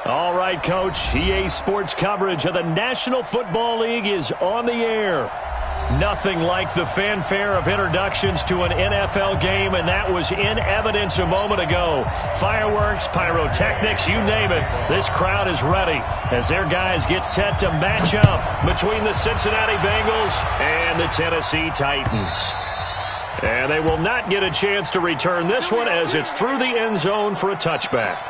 All right, Coach. EA Sports coverage of the National Football League is on the air. Nothing like the fanfare of introductions to an NFL game, and that was in evidence a moment ago. Fireworks, pyrotechnics, you name it. This crowd is ready as their guys get set to match up between the Cincinnati Bengals and the Tennessee Titans. And they will not get a chance to return this one as it's through the end zone for a touchback.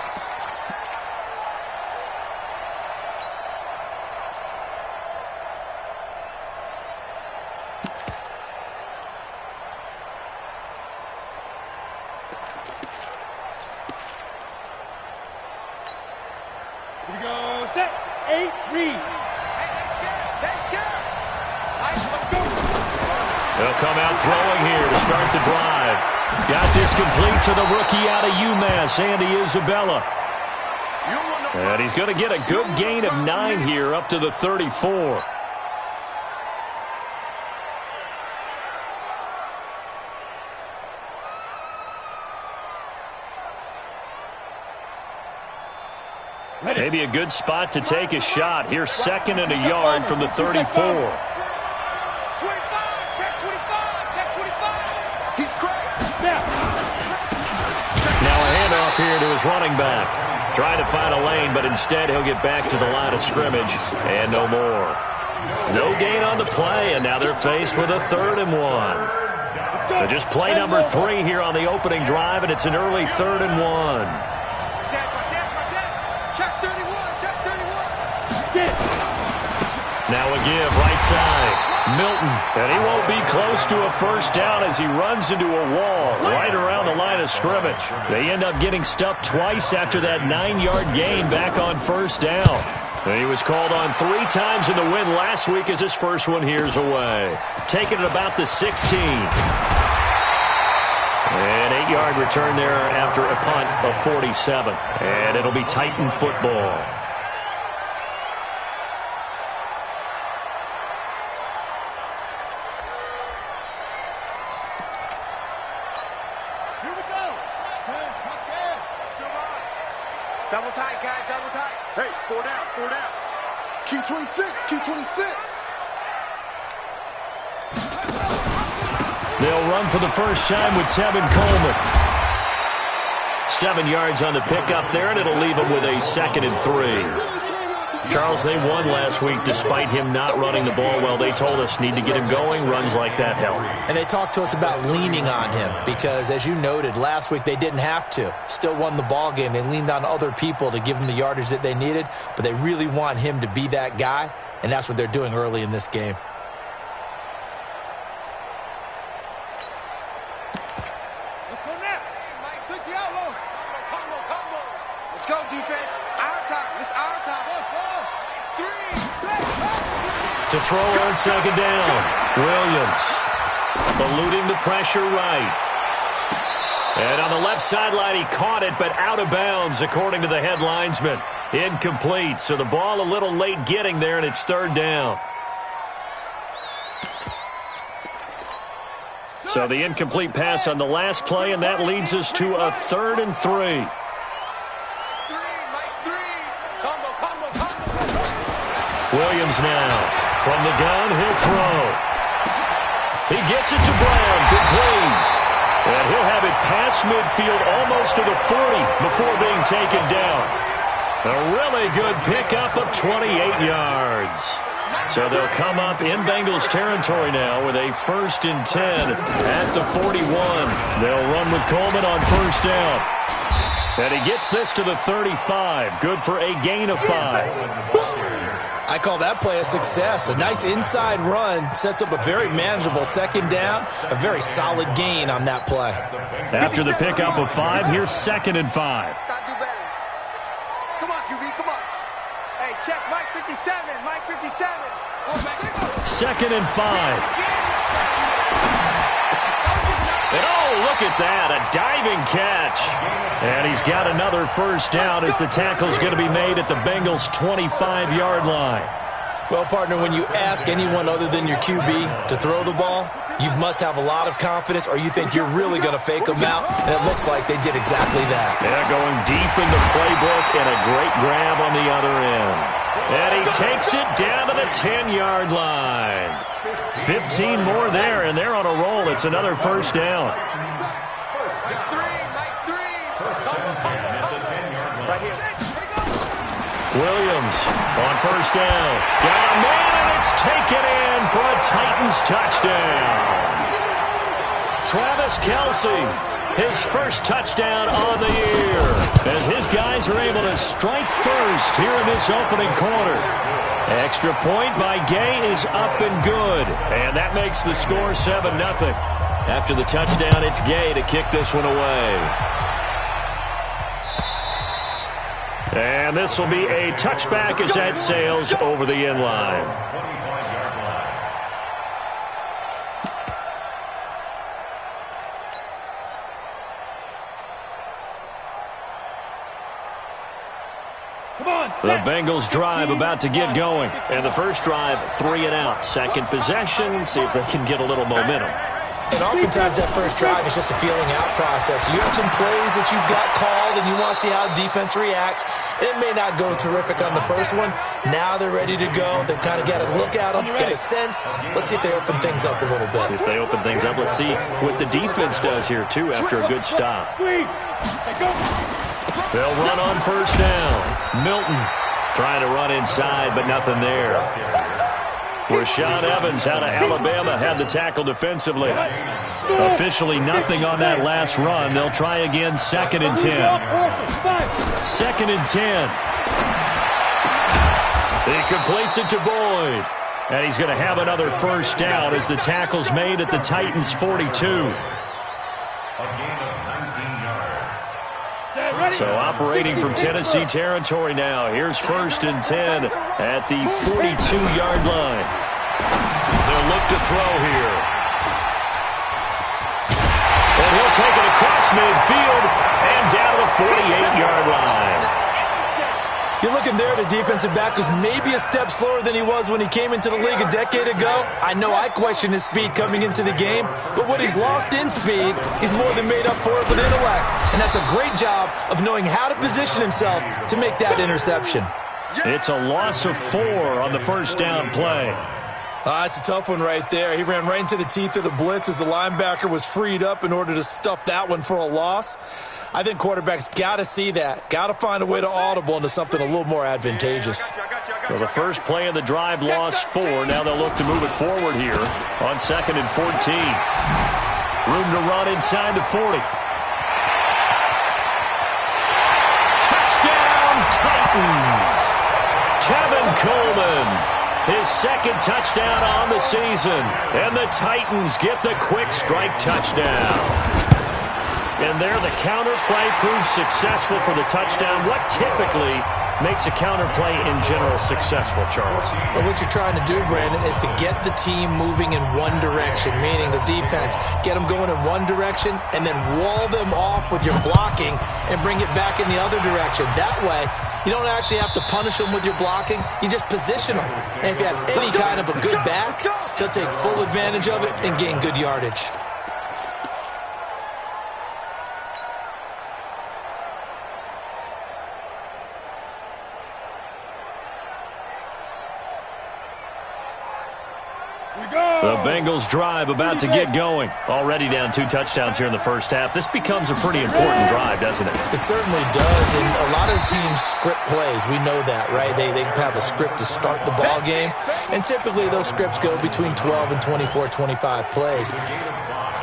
They'll come out throwing here to start the drive. Got this complete to the rookie out of UMass, Andy Isabella. And he's going to get a good gain of 9 here up to the 34. Maybe a good spot to take a shot. Here's 2nd and a yard from the 34. Here to his running back. Trying to find a lane, but instead he'll get back to the line of scrimmage and no more. No gain on the play, and now they're faced with a 3rd and 1. They're just play number 3 here on the opening drive, and it's an early 3rd and 1. Now a give right side. Milton, and he won't be close to a first down as he runs into a wall right around the line of scrimmage. They end up getting stuffed twice after that 9-yard gain back on 1st down. And he was called on 3 times in the win last week as his first one here's away. Taking it about the 16. An 8-yard return there after a punt of 47. And it'll be Titan football. Double tight, guys, double tight. Hey, 4 down, 4 down. Key 26, key 26. They'll run for the first time with Tevin Coleman. 7 yards on the pickup there, and it'll leave them with a 2nd and 3. Charles, they won last week despite him not running the ball well. They told us need to get him going. Runs like that help. And they talked to us about leaning on him because, as you noted, last week they didn't have to. Still won the ball game. They leaned on other people to give them the yardage that they needed, but they really want him to be that guy, and that's what they're doing early in this game. Let's go now. Mike, 60 out low. Combo. Let's go, defense. Our time. It's our time. Let's go. 3, 6, to throw on 2nd down. Williams eluding the pressure right. And on the left sideline, he caught it, but out of bounds, according to the head linesman. Incomplete, so the ball a little late getting there, and it's 3rd down. So the incomplete pass on the last play, and that leads us to a 3rd and 3. Williams now. From the gun, he'll throw. He gets it to Brown. Complete. And he'll have it past midfield almost to the 40 before being taken down. A really good pickup of 28 yards. So they'll come up in Bengals territory now with a 1st and 10 at the 41. They'll run with Coleman on 1st down. And he gets this to the 35. Good for a gain of 5. I call that play a success. A nice inside run sets up a very manageable 2nd down. A very solid gain on that play. After the pickup of 5, here's 2nd and 5. Come on, QB, come on. Hey, check Mike 57, Mike 57. 2nd and 5. And oh, look at that, a diving catch. And he's got another 1st down as the tackle's going to be made at the Bengals' 25-yard line. Well, partner, when you ask anyone other than your QB to throw the ball, You must have a lot of confidence, or you think you're really going to fake them out, and it looks like they did exactly that. Yeah, going deep in the playbook and a great grab on the other end. And he takes it down to the 10-yard line. 15 more there, and they're on a roll. It's another first down. Williams on first down. Got a man, and it's taken in for a Titans touchdown. Travis Kelce, his first touchdown on the year, as his guys are able to strike first here in this opening quarter. Extra point by Gay is up and good, and that makes the score 7-0. After the touchdown, it's Gay to kick this one away. And this will be a touchback as that sails over the end line. The Bengals drive about to get going. And the first drive, 3 and out. Second possession, see if they can get a little momentum. And oftentimes that first drive is just a feeling out process. You have some plays that you've got called and you want to see how defense reacts. It may not go terrific on the first one. Now they're ready to go. They've kind of got a look at them, got a sense. Let's see if they open things up a little bit. See if they open things up. Let's see what the defense does here, too, after a good stop. They'll run on first down. Milton trying to run inside, but nothing there. Rashaan Evans out of Alabama had the tackle defensively. Officially nothing on that last run. They'll try again, 2nd and 10. 2nd and 10. He completes it to Boyd. And he's going to have another first down as the tackle's made at the Titans' 42. So operating from Tennessee territory now. Here's 1st and 10 at the 42-yard line. They'll look to throw here. And he'll take it across midfield and down to the 48-yard line. You're looking there at a defensive back who's maybe a step slower than he was when he came into the league a decade ago. I know I questioned his speed coming into the game, but what he's lost in speed, he's more than made up for it with intellect. And that's a great job of knowing how to position himself to make that interception. It's a loss of 4 on the first down play. It's a tough one right there. He ran right into the teeth of the blitz as the linebacker was freed up in order to stuff that one for a loss. I think quarterbacks got to see that. Got to find a way to audible into something a little more advantageous. So the first play of the drive lost 4. Now they'll look to move it forward here on 2nd and 14. Room to run inside the 40. Touchdown, Titans! Tevin Coleman, his 2nd touchdown on the season. And the Titans get the quick strike touchdown. And there, the counter play proves successful for the touchdown. What typically makes a counter play in general successful, Charles? Well, what you're trying to do, Brandon, is to get the team moving in one direction, meaning the defense, get them going in one direction, and then wall them off with your blocking and bring it back in the other direction. That way, you don't actually have to punish them with your blocking. You just position them. And if you have any kind of a good back, they'll take full advantage of it and gain good yardage. The Bengals drive about to get going. Already down 2 touchdowns here in the first half. This becomes a pretty important drive, doesn't it? It certainly does, and a lot of teams script plays. We know that, right? They have a script to start the ball game, and typically those scripts go between 12 and 24, 25 plays.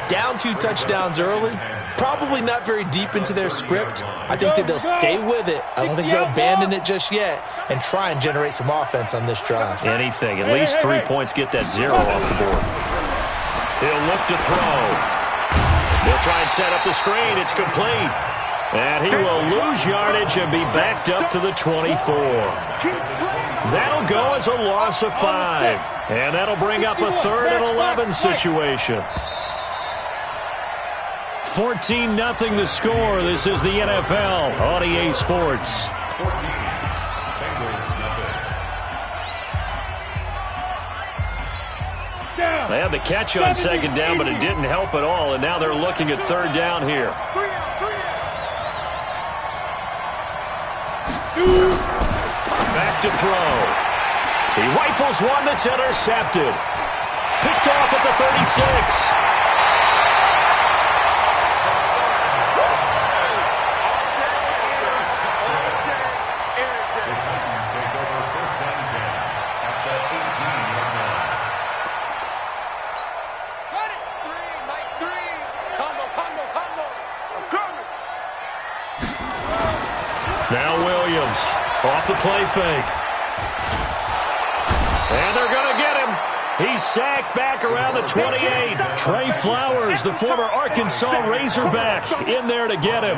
Down 2 touchdowns early, probably not very deep into their script. I think that they'll stay with it. I don't think they'll abandon it just yet and try and generate some offense on this drive. Anything. At least 3 points, get that 0 off the board. He'll look to throw. He'll try and set up the screen. It's complete. And he will lose yardage and be backed up to the 24. That'll go as a loss of 5. And that'll bring up a 3rd and 11 situation. 14-0 the score. This is the NFL on EA Sports. They had the catch on second down, but it didn't help at all, and now they're looking at third down here. Back to throw. He rifles one that's intercepted. Picked off at the 36. Now Williams off the play fake. And they're going to get him. He's sacked back around the 28. Trey Flowers, the former Arkansas Razorback, in there to get him.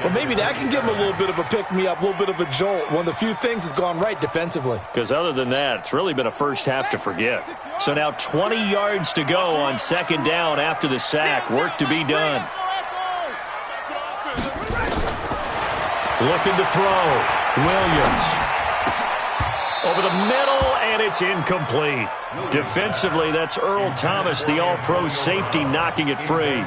Well, maybe that can give him a little bit of a pick-me-up, a little bit of a jolt. One of the few things has gone right defensively. Because other than that, it's really been a first half to forget. So now 20 yards to go on second down after the sack. Work to be done. Looking to throw. Williams. Over the middle, and it's incomplete. Defensively, that's Earl Thomas, the all-pro safety, knocking it free.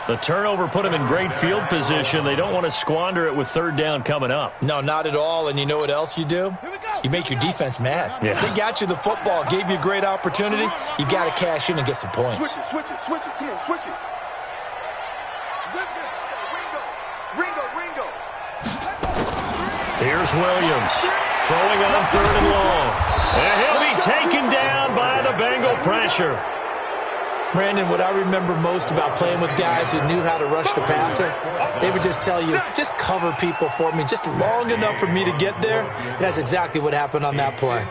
The turnover put him in great field position. They don't want to squander it with third down coming up. No, not at all. And you know what else you do? You make your defense mad. Yeah. They got you the football, gave you a great opportunity. You got to cash in and get some points. Switch it. Come on, switch it. Ringo. Here's Williams throwing on third and long. And he'll be taken down by the Bengal pressure. Brandon, what I remember most about playing with guys who knew how to rush the passer, they would just tell you, just cover people for me, just long enough for me to get there. And that's exactly what happened on that play.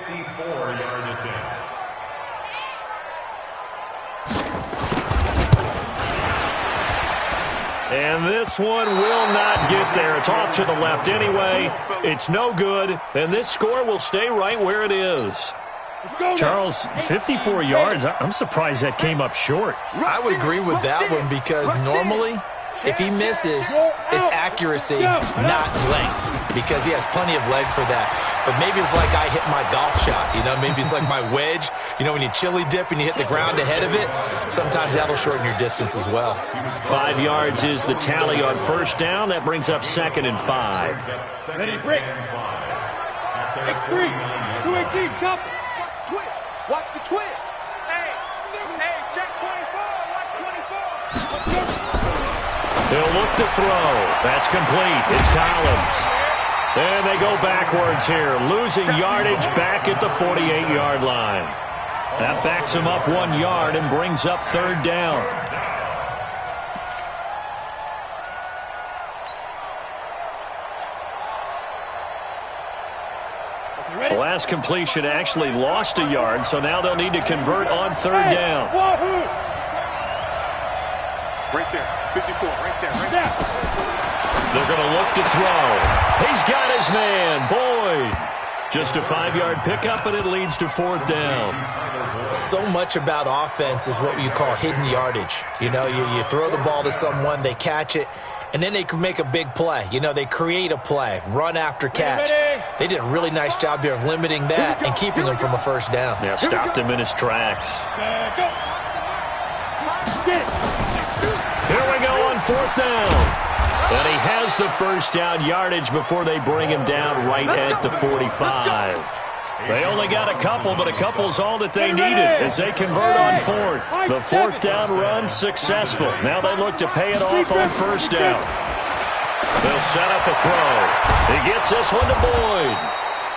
And this one will not get there. It's off to the left anyway. It's no good. And this score will stay right where it is. Charles, 54 yards. I'm surprised that came up short. I would agree with that one because normally, if he misses, it's accuracy, not length, because he has plenty of leg for that. But maybe it's like I hit my golf shot, you know? Maybe it's like my wedge. You know, when you chili dip and you hit the ground ahead of it, sometimes that'll shorten your distance as well. 5 yards is the tally on first down. That brings up 2nd and 5. Ready, break. X3, 218, chop. Watch the twist. Hey, check 24. Watch 24. He'll look to throw. That's complete. It's Collins. And they go backwards here, losing yardage back at the 48-yard line. That backs him up 1 yard and brings up third down. The last completion actually lost a yard, so now they'll need to convert on third down. Right there, 54, right there. They're going to look to throw. He's got his man, Boyd. Just a 5-yard pickup, and it leads to fourth down. So much about offense is what you call hidden yardage. You know, you throw the ball to someone, they catch it, and then they can make a big play. You know, they create a play, run after catch. They did a really nice job there of limiting that and keeping him from a first down. Yeah, stopped him in his tracks. Here we go on fourth down. And he has the first down yardage before they bring him down right at the 45. They only got a couple, but a couple's all that they needed as they convert on fourth. The fourth down run successful. Now they look to pay it off on first down. They'll set up a throw. He gets this one to Boyd.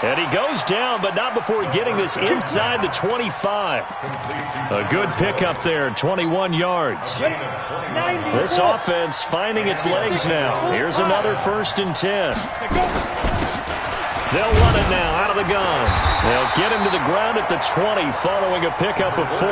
And he goes down, but not before getting this inside the 25. A good pickup there, 21 yards. This offense finding its legs now. Here's another 1st and 10. They'll run it now out of the gun. They'll get him to the ground at the 20 following a pickup of 4.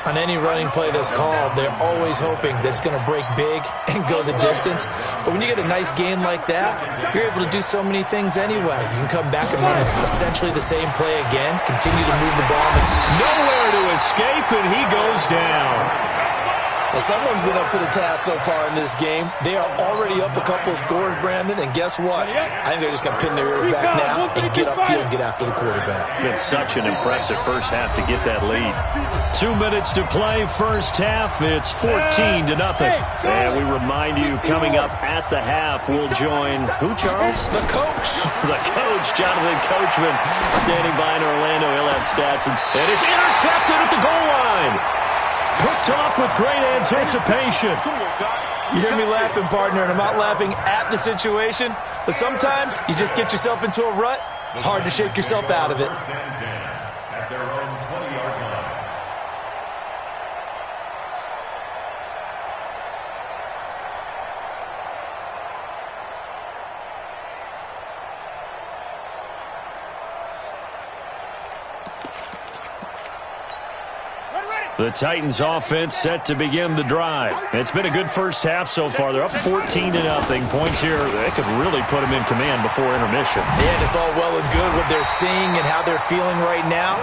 On any running play that's called, they're always hoping that it's going to break big and go the distance. But when you get a nice gain like that, you're able to do so many things anyway. You can come back and run essentially the same play again, continue to move the ball. Nowhere to escape, and he goes down. Well, someone's been up to the task so far in this game. They are already up a couple of scores, Brandon, and guess what? I think they're just going to pin their ears back now and get upfield and get after the quarterback. It's such an impressive first half to get that lead. 2 minutes to play, first half. It's 14-0. And we remind you, coming up at the half, we'll join who, Charles? The coach. The coach, Jonathan Coachman, standing by in Orlando. He'll have stats. And it's intercepted at the goal line. Picked off with great anticipation. You hear me laughing, partner, and I'm not laughing at the situation, but sometimes you just get yourself into a rut. It's hard to shake yourself out of it. At their own 20-yard line. The Titans offense set to begin the drive. It's been a good first half so far. They're up 14-0. Points here, they could really put them in command before intermission. And it's all well and good what they're seeing and how they're feeling right now.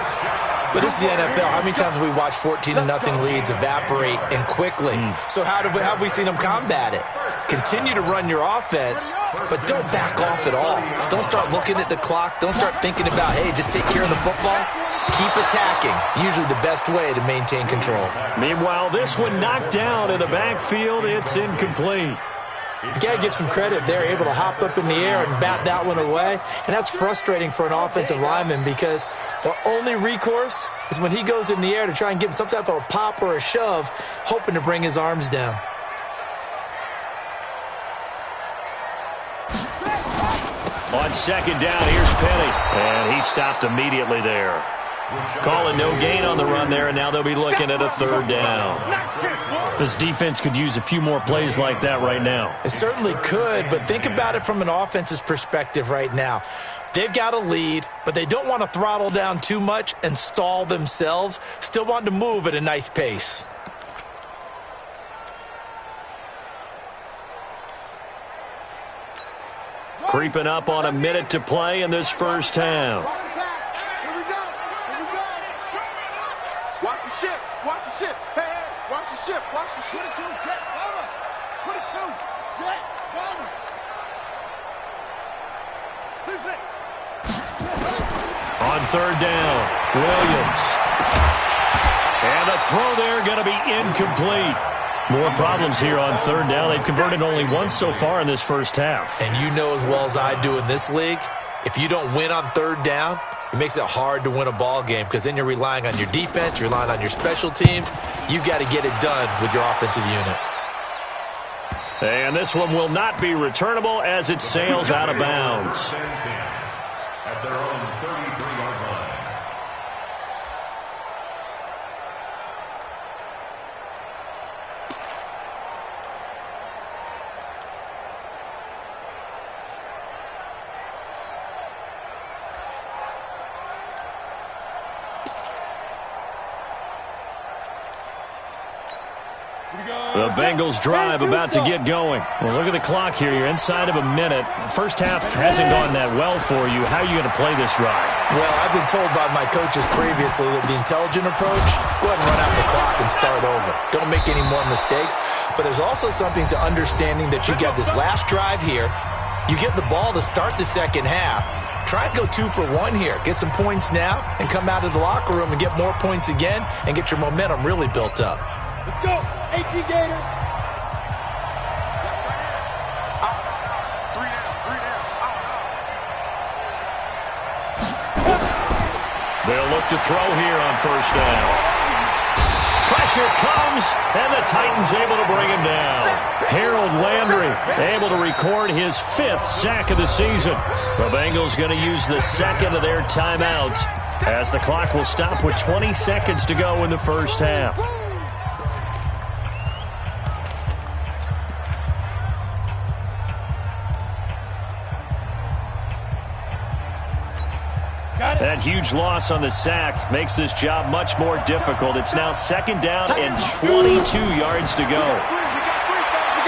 But this is the NFL. How many times have we watched 14-0 leads evaporate and quickly? So how have we seen them combat it? Continue to run your offense, but don't back off at all. Don't start looking at the clock. Don't start thinking about, hey, just take care of the football. Keep attacking. Usually the best way to maintain control. Meanwhile, this one knocked down in the backfield. It's incomplete. You got to give some credit. They're able to hop up in the air and bat that one away. And that's frustrating for an offensive lineman because the only recourse is when he goes in the air to try and give him some type of a pop or a shove, hoping to bring his arms down. On second down, here's Penny. And he stopped immediately there. Calling no gain on the run there, and now they'll be looking at a third down. This defense could use a few more plays like that right now. It certainly could, but think about it from an offense's perspective right now. They've got a lead, but they don't want to throttle down too much and stall themselves. Still want to move at a nice pace. Creeping up on a minute to play in this first half. Here we go. Watch the ship. Watch the ship. Hey, hey. Watch the ship. Watch the ship. 22, jet, cover. 22, jet, cover. 6. On third down, Williams. And the throw there going to be incomplete. More problems here on third down. They've converted only once so far in this first half. And you know as well as I do in this league, if you don't win on third down, it makes it hard to win a ball game because then you're relying on your defense, you're relying on your special teams. You've got to get it done with your offensive unit. And this one will not be returnable as it sails out of bounds. At their own 33-yard line. The Bengals drive about to get going. Well, look at the clock here. You're inside of a minute. First half hasn't gone that well for you. How are you going to play this drive? Well, I've been told by my coaches previously that the intelligent approach, go ahead and run out the clock and start over. Don't make any more mistakes. But there's also something to understanding that you get this last drive here. You get the ball to start the second half. Try and go 2 for 1 here. Get some points now and come out of the locker room and get more points again and get your momentum really built up. Let's go. 18 Gators. 3 down. They'll look to throw here on first down. Pressure comes, and the Titans able to bring him down. Harold Landry able to record his 5th sack of the season. The Bengals going to use the second of their timeouts as the clock will stop with 20 seconds to go in the first half. That huge loss on the sack makes this job much more difficult. It's now second down and 22 yards to go.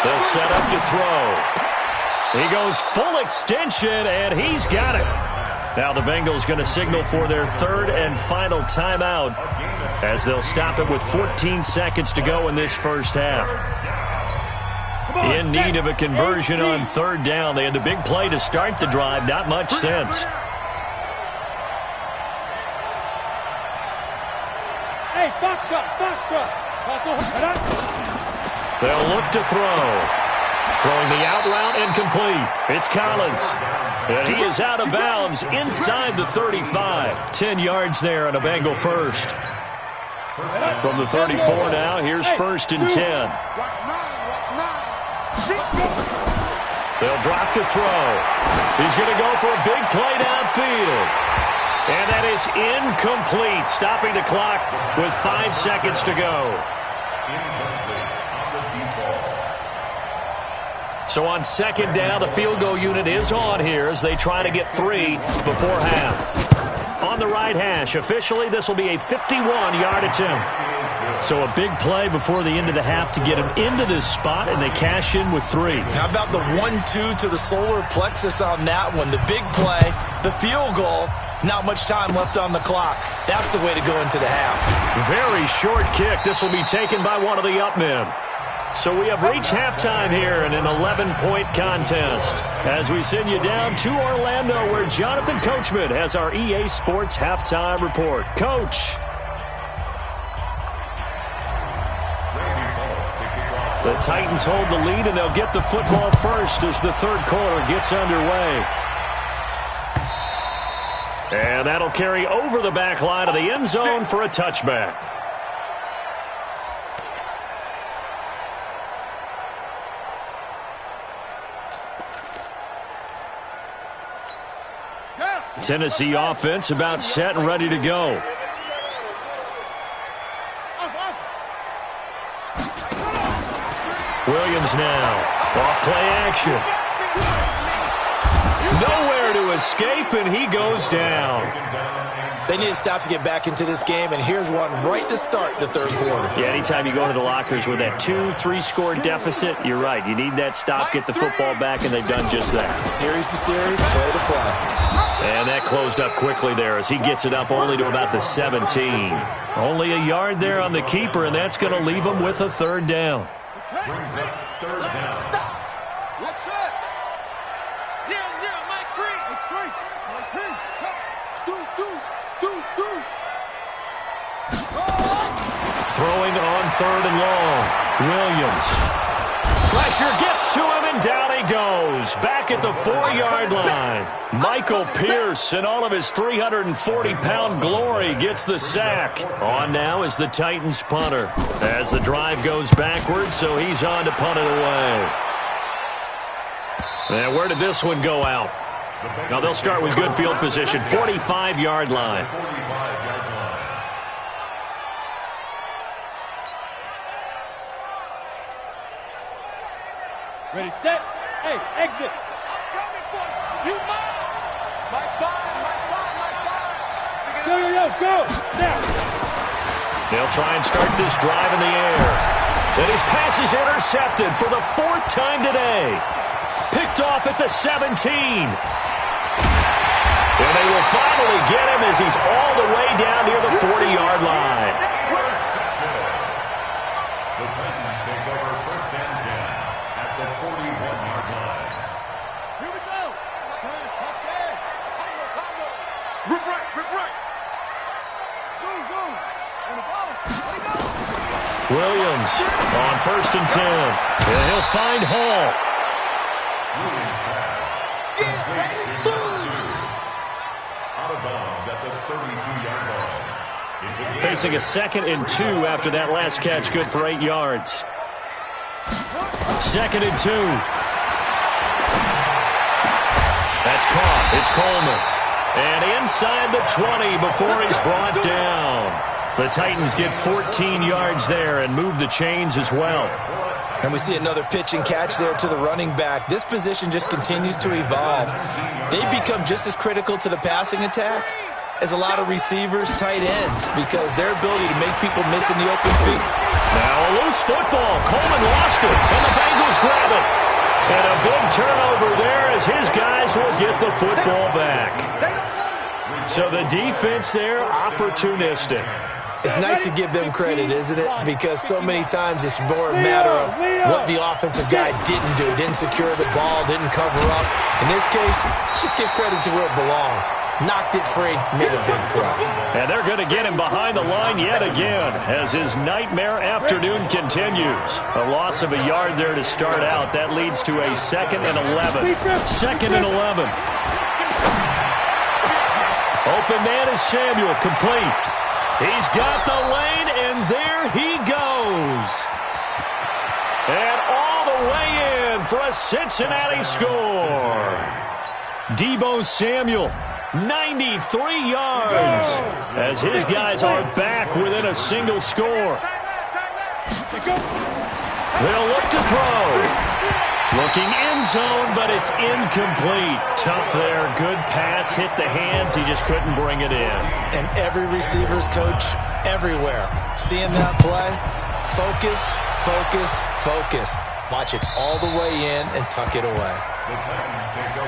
They'll set up to throw. He goes full extension, and he's got it. Now the Bengals going to signal for their third and final timeout as they'll stop it with 14 seconds to go in this first half. In need of a conversion on third down. They had the big play to start the drive. Not much sense. Hey, foxtrot. They'll look to throw. Throwing the out route incomplete. It's Collins. And he is out of bounds inside the 35. 10 yards there on a Bengal first. From the 34 now, here's first and 10. They'll drop to throw. He's going to go for a big play downfield. And that is incomplete, stopping the clock with 5 seconds to go. So on second down, the field goal unit is on here as they try to get 3 before half. On the right hash, officially this will be a 51-yard attempt. So a big play before the end of the half to get them into this spot, and they cash in with 3. How about the 1-2 to the solar plexus on that one? The big play, the field goal, not much time left on the clock. That's the way to go into the half. Very short kick. This will be taken by one of the up men. So we have reached halftime here in an 11-point contest as we send you down to Orlando where Jonathan Coachman has our EA Sports halftime report. Coach. The Titans hold the lead, and they'll get the football first as the third quarter gets underway. And that'll carry over the back line of the end zone for a touchback. Tennessee offense about set and ready to go. Williams now. Off play action. Nowhere to escape, and he goes down. They need to stop to get back into this game, and here's one right to start the third quarter. Yeah, anytime you go to the lockers with that 2-3 score deficit, you're right. You need that stop, get the football back, and they've done just that. Series to series, play to play. And that closed up quickly there as he gets it up only to about the 17. Only a yard there on the keeper, and that's going to leave him with a third down. Throwing on third and long. Williams. Pressure gets to him, and down he goes. Back at the 4-yard line. Michael Pierce, in all of his 340-pound glory, gets the sack. On now is the Titans punter as the drive goes backwards, so he's on to punt it away. And where did this one go out? Now they'll start with good field position, 45-yard line. Ready, set. Hey, exit. You mine. My five. Go. Now. They'll try and start this drive in the air. And his pass is intercepted for the 4th time today. Picked off at the 17. And they will finally get him as he's all the way down near the 40-yard line. The Titans take over first and 10 at the 41-yard line. Here we go. Touchdown. Rip right. Zoom. On the ball. Let it go. Williams on first and 10. And he'll find Hall. Williams pass. Out of bounds at the 32-yard line. Facing a 2nd and 2 after that last catch. Good for 8 yards. 2nd and 2. That's caught. It's Coleman. And inside the 20 before he's brought down. The Titans get 14 yards there and move the chains as well. And we see another pitch and catch there to the running back. This position just continues to evolve. They become just as critical to the passing attack as a lot of receivers, tight ends, because their ability to make people miss in the open field. Now a loose football. Coleman lost it, and the Bengals grab it. And a big turnover there as his guys will get the football back. So the defense there, opportunistic. It's nice to give them credit, isn't it? Because so many times it's more a matter of what the offensive guy didn't do. Didn't secure the ball, didn't cover up. In this case, let's just give credit to where it belongs. Knocked it free, made a big play. And they're going to get him behind the line yet again as his nightmare afternoon continues. A loss of a yard there to start out. That leads to a 2nd and 11. 2nd and 11. Open man is Samuel, complete. He's got the lane, and there he goes. And all the way in for a Cincinnati score. Deebo Samuel, 93 yards, as his guys are back within a single score. They'll look to throw. Looking end zone, but it's incomplete. Tough there. Good pass. Hit the hands. He just couldn't bring it in. And every receiver's coach everywhere. Seeing that play, focus, focus, focus. Watch it all the way in and tuck it away. Let's go.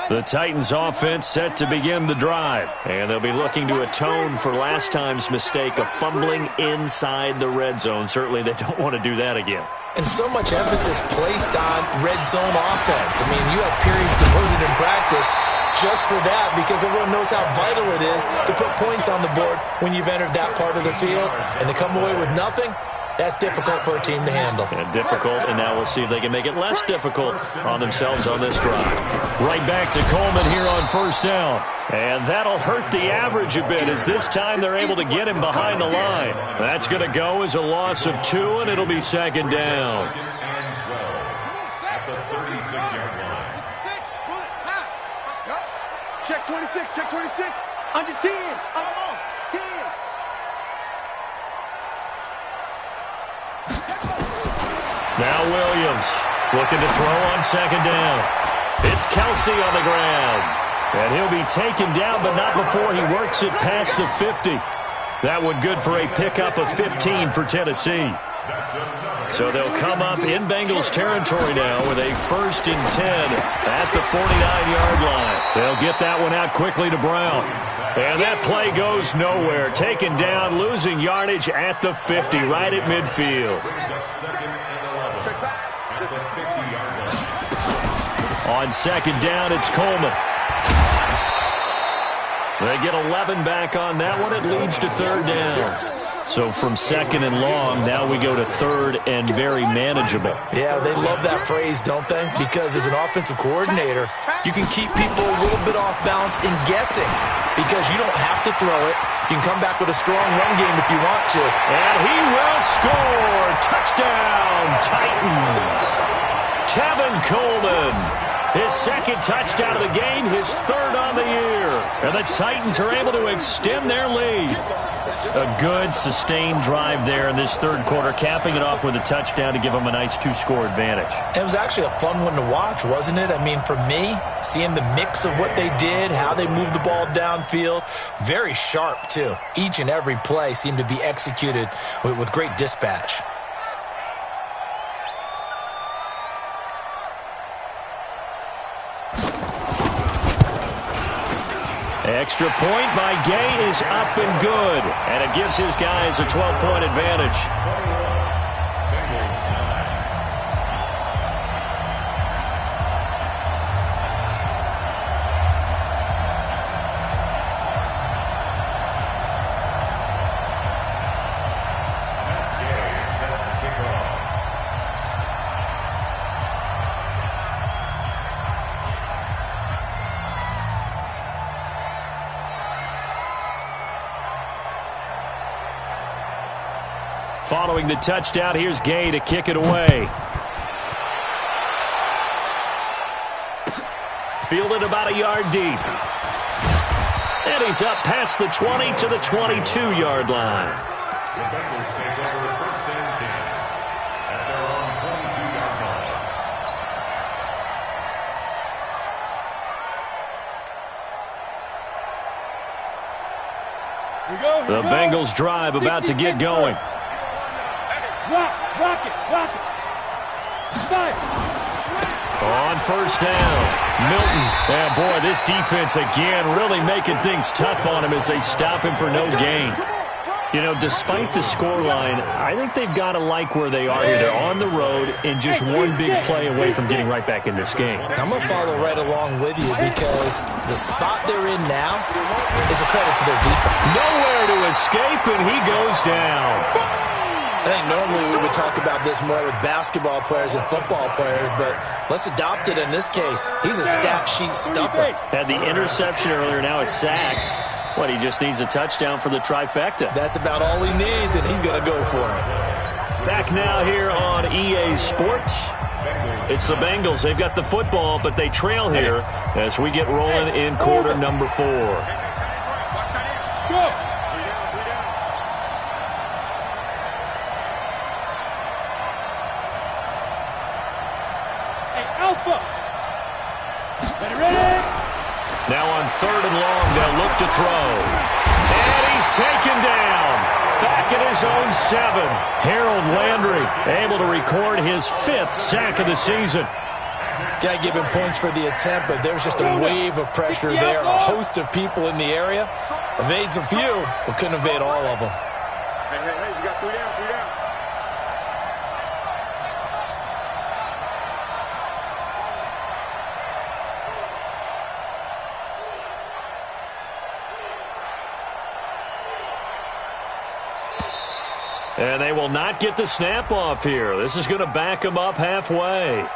The Titans offense set to begin the drive, and they'll be looking to atone for last time's mistake of fumbling inside the red zone. Certainly they don't want to do that again. And so much emphasis placed on red zone offense. I mean, you have periods devoted in practice just for that because everyone knows how vital it is to put points on the board when you've entered that part of the field. And to come away with nothing, that's difficult for a team to handle. And difficult, and now we'll see if they can make it less difficult on themselves on this drive. Right back to Coleman here on first down. And that'll hurt the average a bit as this time they're able to get him behind the line. That's going to go as a loss of 2, and it'll be 2nd down. At the 36-yard line. Check 26, check 26. Under 10. Come on, 10. Now Williams looking to throw on 2nd down. It's Kelsey on the ground. And he'll be taken down, but not before he works it past the 50. That one good for a pickup of 15 for Tennessee. So they'll come up in Bengals territory now with a 1st and 10 at the 49-yard line. They'll get that one out quickly to Brown. And that play goes nowhere. Taken down, losing yardage at the 50, right at midfield. On 2nd down, it's Coleman. They get 11 back on that one. It leads to 3rd down. So from 2nd and long, now we go to 3rd and very manageable. Yeah, they love that phrase, don't they? Because as an offensive coordinator, you can keep people a little bit off balance in guessing because you don't have to throw it. You can come back with a strong run game if you want to. And he will score. Touchdown, Titans. Tevin Coleman. His 2nd touchdown of the game, his 3rd on the year. And the Titans are able to extend their lead. A good, sustained drive there in this 3rd quarter, capping it off with a touchdown to give them a nice 2-score advantage. It was actually a fun one to watch, wasn't it? I mean, for me, seeing the mix of what they did, how they moved the ball downfield, very sharp, too. Each and every play seemed to be executed with great dispatch. Extra point by Gay is up and good, and it gives his guys a 12-point advantage. Following the touchdown, here's Gay to kick it away. Fielded about a yard deep. And he's up past the 20 to the 22-yard line. The Bengals take over 1st and 10 at their own 22-yard line. The Bengals drive about to get going. Rock it. On first down, Milton. Yeah, boy, this defense again really making things tough on him as they stop him for no gain. You know, despite the scoreline, I think they've got to like where they are here. They're on the road and just one big play away from getting right back in this game. I'm going to follow right along with you because the spot they're in now is a credit to their defense. Nowhere to escape, and he goes down. I think normally we would talk about this more with basketball players and football players, but let's adopt it in this case. He's a stat sheet stuffer. Had the interception earlier, now a sack. What, he just needs a touchdown for the trifecta. That's about all he needs, and he's going to go for it. Back now here on EA Sports. It's the Bengals. They've got the football, but they trail here as we get rolling in quarter number 4. Go. Alpha. Ready. Now on 3rd and long, they'll look to throw. And he's taken down. Back at his own 7. Harold Landry able to record his 5th sack of the season. Got to give him points for the attempt, but there's just a wave of pressure there. A host of people in the area. Evades a few, but couldn't evade all of them. Hey, you got 3 down, 3 down. And they will not get the snap off here. This is going to back them up halfway.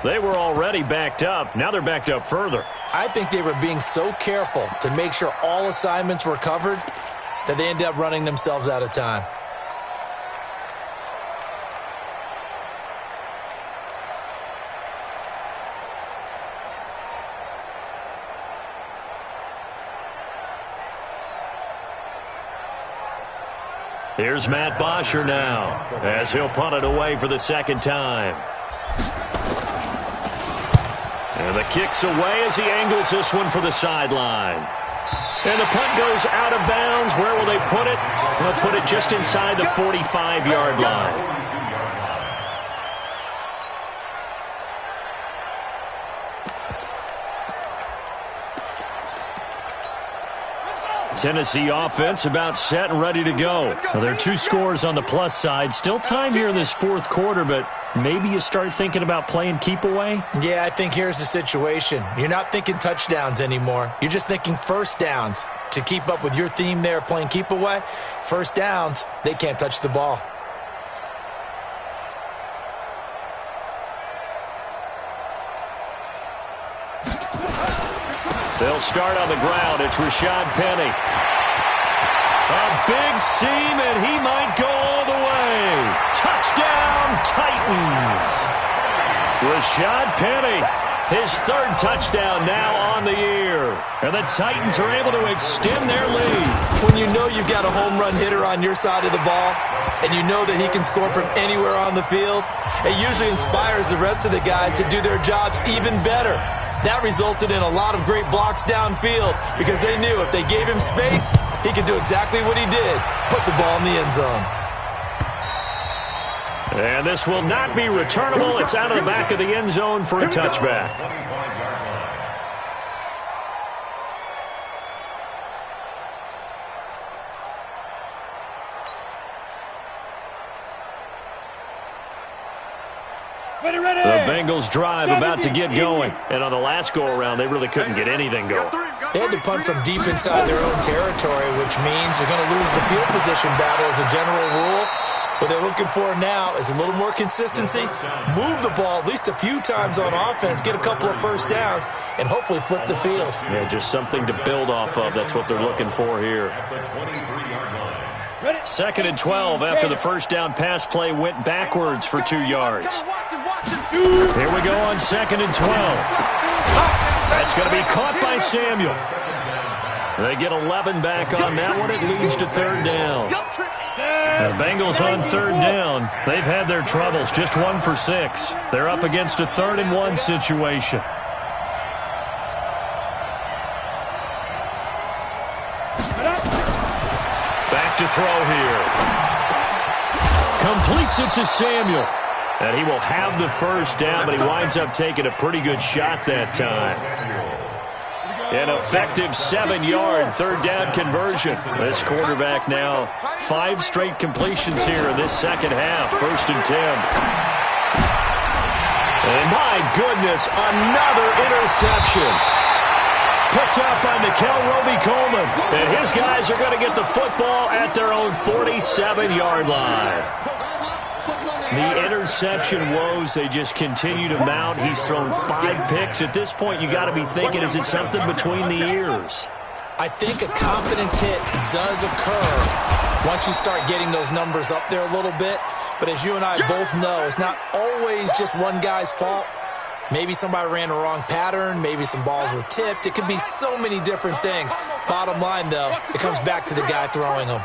They were already backed up. Now they're backed up further. I think they were being so careful to make sure all assignments were covered that they ended up running themselves out of time. Here's Matt Bosher now as he'll punt it away for the 2nd time. And the kick's away as he angles this one for the sideline. And the punt goes out of bounds. Where will they put it? They'll put it just inside the 45-yard line. Tennessee offense about set and ready to go. Well, there are 2 scores on the plus side. Still time here in this 4th quarter, but maybe you start thinking about playing keep away? Yeah, I think here's the situation. You're not thinking touchdowns anymore. You're just thinking first downs. To keep up with your theme there, playing keep away, first downs, they can't touch the ball. They'll start on the ground. It's Rashad Penny. A big seam, and he might go all the way. Touchdown, Titans. Rashad Penny, his 3rd touchdown now on the year. And the Titans are able to extend their lead. When you know you've got a home run hitter on your side of the ball, and you know that he can score from anywhere on the field, it usually inspires the rest of the guys to do their jobs even better. That resulted in a lot of great blocks downfield because they knew if they gave him space, he could do exactly what he did, put the ball in the end zone. And this will not be returnable. It's out of the back of the end zone for a touchback. The Bengals drive about to get going. And on the last go-around, they really couldn't get anything going. They had to punt from deep inside their own territory, which means they're going to lose the field position battle as a general rule. What they're looking for now is a little more consistency, move the ball at least a few times on offense, get a couple of first downs, and hopefully flip the field. Yeah, just something to build off of. That's what they're looking for here. 2nd and 12 after the first down pass play went backwards for 2 yards. Here we go on 2nd and 12. That's going to be caught by Samuel. They get 11 back on that one. It leads to 3rd down. The Bengals on 3rd down. They've had their troubles. Just 1 for 6. They're up against a 3rd and 1 situation. to throw here. Completes it to Samuel. And he will have the first down, but he winds up taking a pretty good shot that time. An effective 7-yard third down conversion. This quarterback now 5 straight completions here in this second half. 1st and 10. And my goodness, another interception. Picked up by Nikel Roby-Coleman. And his guys are going to get the football at their own 47-yard line. The interception woes, they just continue to mount. He's thrown 5 picks. At this point, you got to be thinking, is it something between the ears? I think a confidence hit does occur once you start getting those numbers up there a little bit. But as you and I both know, it's not always just one guy's fault. Maybe somebody ran a wrong pattern. Maybe some balls were tipped. It could be so many different things. Bottom line, though, it comes back to the guy throwing them.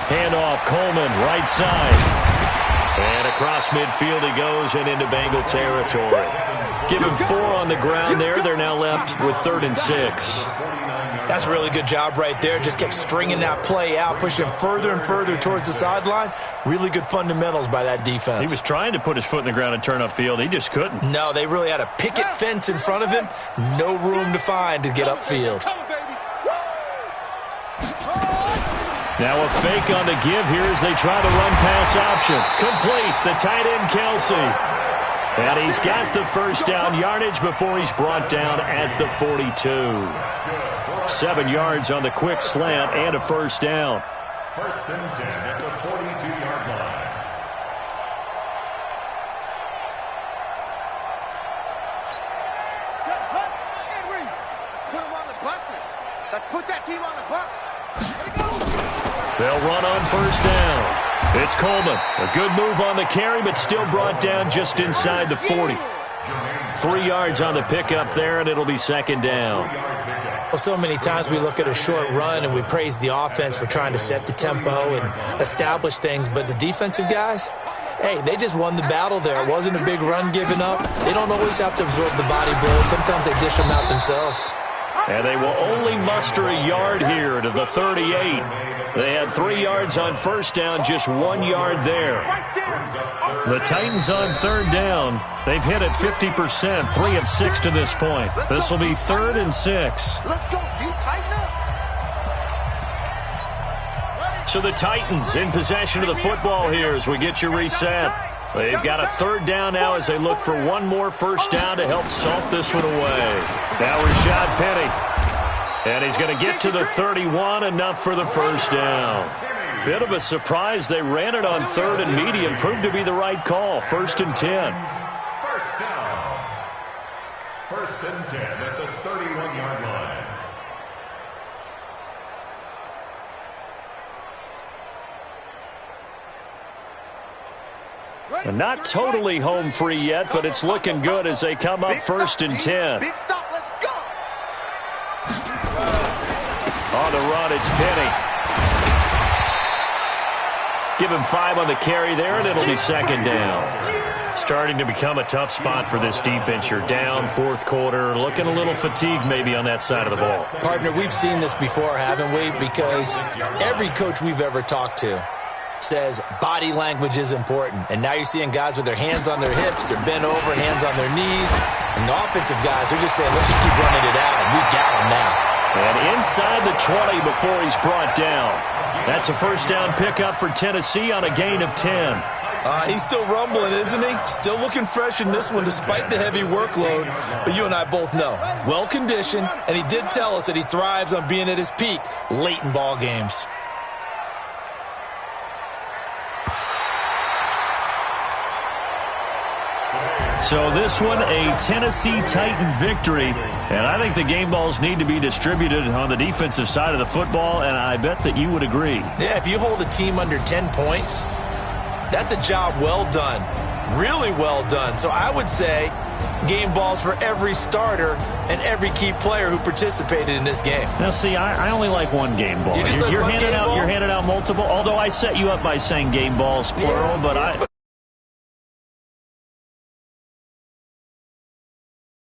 Handoff, Coleman, right side. And across midfield he goes and into Bengal territory. Give him 4 on the ground there. They're now left with 3rd and 6. That's a really good job right there. Just kept stringing that play out, pushing him further and further towards the sideline. Really good fundamentals by that defense. He was trying to put his foot in the ground and turn upfield. He just couldn't. No, they really had a picket fence in front of him. No room to find to get upfield. Now a fake on the give here as they try the run-pass option. Complete, the tight end Kelsey. And he's got the first down yardage before he's brought down at the 42. 7 yards on the quick slant and a first down. 1st and 10 at the 42-yard line. Set, cut, and read. Let's put him on the buses. Let's put that team on the bus. Here we go. They'll run on first down. It's Coleman. A good move on the carry, but still brought down just inside the 40. 3 yards on the pickup there, and it'll be 2nd down. Well, so many times we look at a short run and we praise the offense for trying to set the tempo and establish things, but the defensive guys, hey, they just won the battle there. It wasn't a big run given up. They don't always have to absorb the body blows. Sometimes they dish them out themselves. And they will only muster a yard here to the 38. They had 3 yards on first down, just 1 yard there. The Titans on 3rd down. They've hit it 50%, 3 of 6 to this point. This will be 3rd and 6. Let's go, you tighten up. So the Titans in possession of the football here as we get you reset. They've got a 3rd down now as they look for one more first down to help salt this one away. Now Rashad Penny. And he's going to get to the 31, enough for the first down. Bit of a surprise. They ran it on 3rd and medium. Proved to be the right call. 1st and 10. First down. 1st and 10 at the 31-yard line. And not totally home free yet, but it's looking good as they come up 1st and 10. Big stop, let's go. On the run, it's Penny. Give him 5 on the carry there, and it'll be 2nd down. Starting to become a tough spot for this defense. You're down 4th quarter, looking a little fatigued maybe on that side of the ball. Partner, we've seen this before, haven't we? Because every coach we've ever talked to says body language is important. And now you're seeing guys with their hands on their hips, they're bent over, hands on their knees. And the offensive guys are just saying, let's just keep running it out, and we've got them now. And inside the 20 before he's brought down. That's a first down pickup for Tennessee on a gain of 10. He's still rumbling, isn't he? Still looking fresh in this one despite the heavy workload. But you and I both know, well-conditioned, and he did tell us that he thrives on being at his peak late in ball games. So this one, a Tennessee Titan victory. And I think the game balls need to be distributed on the defensive side of the football, and I bet that you would agree. Yeah, if you hold a team under 10 points, that's a job well done. Really well done. So I would say game balls for every starter and every key player who participated in this game. Now, see, I only like one game ball. You're handing out multiple, although I set you up by saying game balls, plural, but